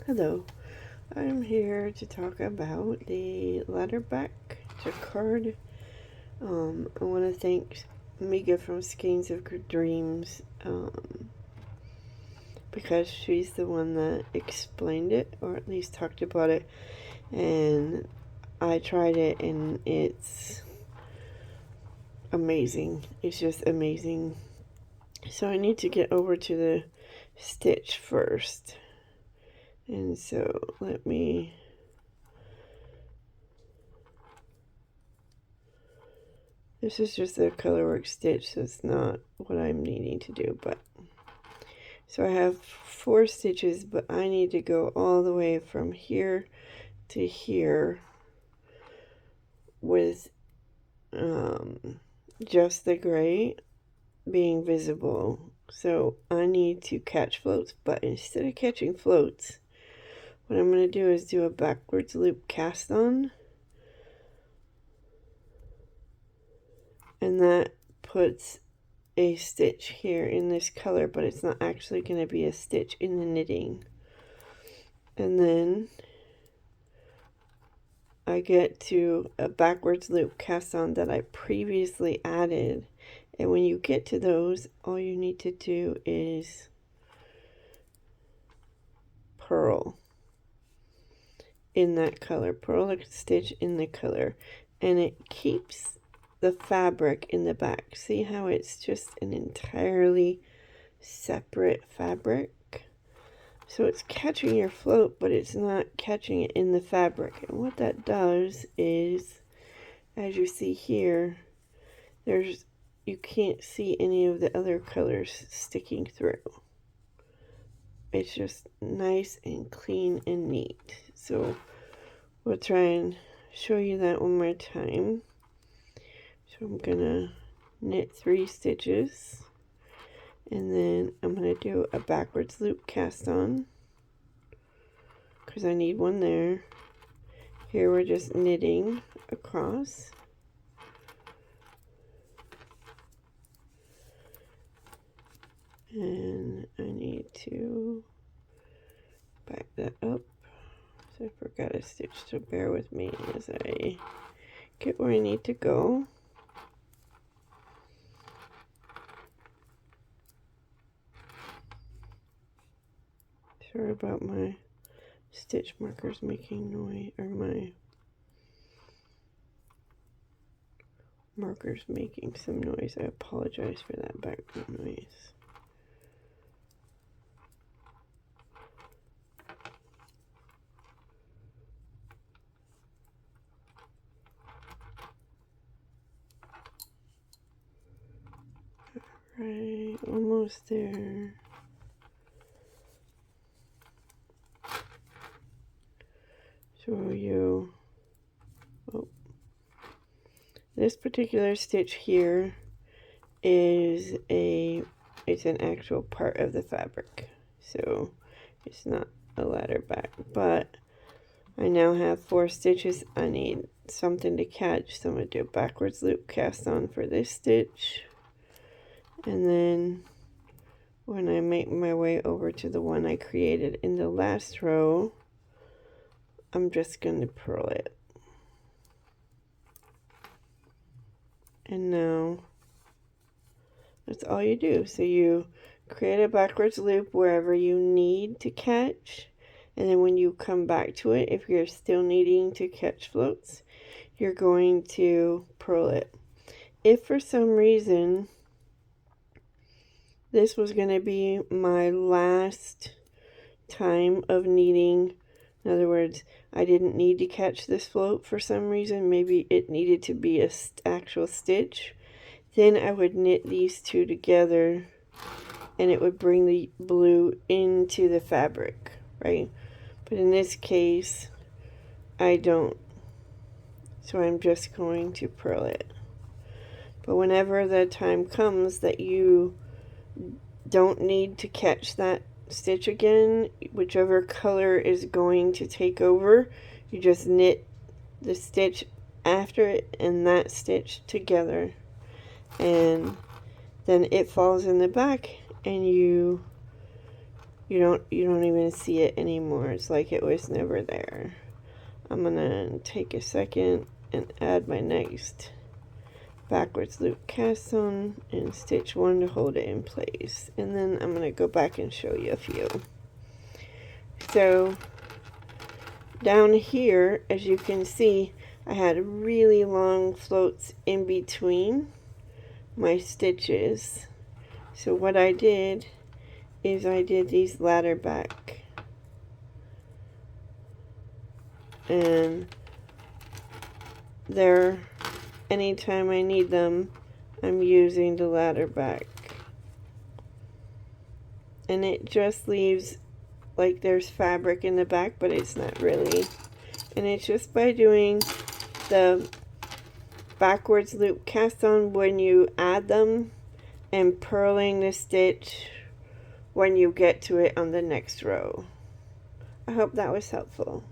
Hello, I'm here to talk about the Ladderback Jacquard. I want to thank Mika from Skeins of Dreams because she's the one that explained it, or at least talked about it, and I tried it and it's amazing. It's just amazing. So I need to get over to the stitch first. And so let me this is just a colorwork stitch, so it's not what I'm needing to do, but so I have 4 stitches, but I need to go all the way from here to here with just the gray being visible. So I need to catch floats, but instead of catching floats, what I'm going to do is do a backwards loop cast on, and that puts a stitch here in this color, but it's not actually going to be a stitch in the knitting. And then I get to a backwards loop cast on that I previously added, and when you get to those, all you need to do is purl in that color, purl a stitch in the color, and it keeps the fabric in the back. See how it's just an entirely separate fabric? So it's catching your float, but it's not catching it in the fabric. And what that does is, as you see here, you can't see any of the other colors sticking through. It's just nice and clean and neat. So we'll try and show you that one more time. So I'm gonna knit 3 stitches, and then I'm gonna do a backwards loop cast on because I need one there. Here we're just knitting across. And I need to back that up. So I forgot a stitch, so bear with me as I get where I need to go. Sorry about my stitch markers making noise, or my markers making some noise. I apologize for that background noise. Right, almost there. Show you. Oh, this particular stitch here is it's an actual part of the fabric, so it's not a ladder back. But I now have 4 stitches. I need something to catch, so I'm going to do a backwards loop cast on for this stitch. And then when I make my way over to the one I created in the last row, I'm just going to purl it. And now that's all you do. So you create a backwards loop wherever you need to catch, and then when you come back to it, if you're still needing to catch floats, you're going to purl it. If for some reason this was going to be my last time of needing, in other words, I didn't need to catch this float for some reason, maybe it needed to be an actual stitch, then I would knit these 2 together and it would bring the blue into the fabric, right? But in this case, I don't. So I'm just going to purl it. But whenever the time comes that you don't need to catch that stitch again, whichever color is going to take over, you just knit the stitch after it and that stitch together, and then it falls in the back and you you don't even see it anymore. It's like it was never there. I'm gonna take a second and add my next backwards loop cast on and stitch 1 to hold it in place, and then I'm gonna go back and show you a few. So down here, as you can see, I had really long floats in between my stitches. So what I did is I did these ladder back, and they're, anytime I need them, I'm using the ladder back, and it just leaves like there's fabric in the back, but it's not really. And it's just by doing the backwards loop cast on when you add them and purling the stitch when you get to it on the next row. I hope that was helpful.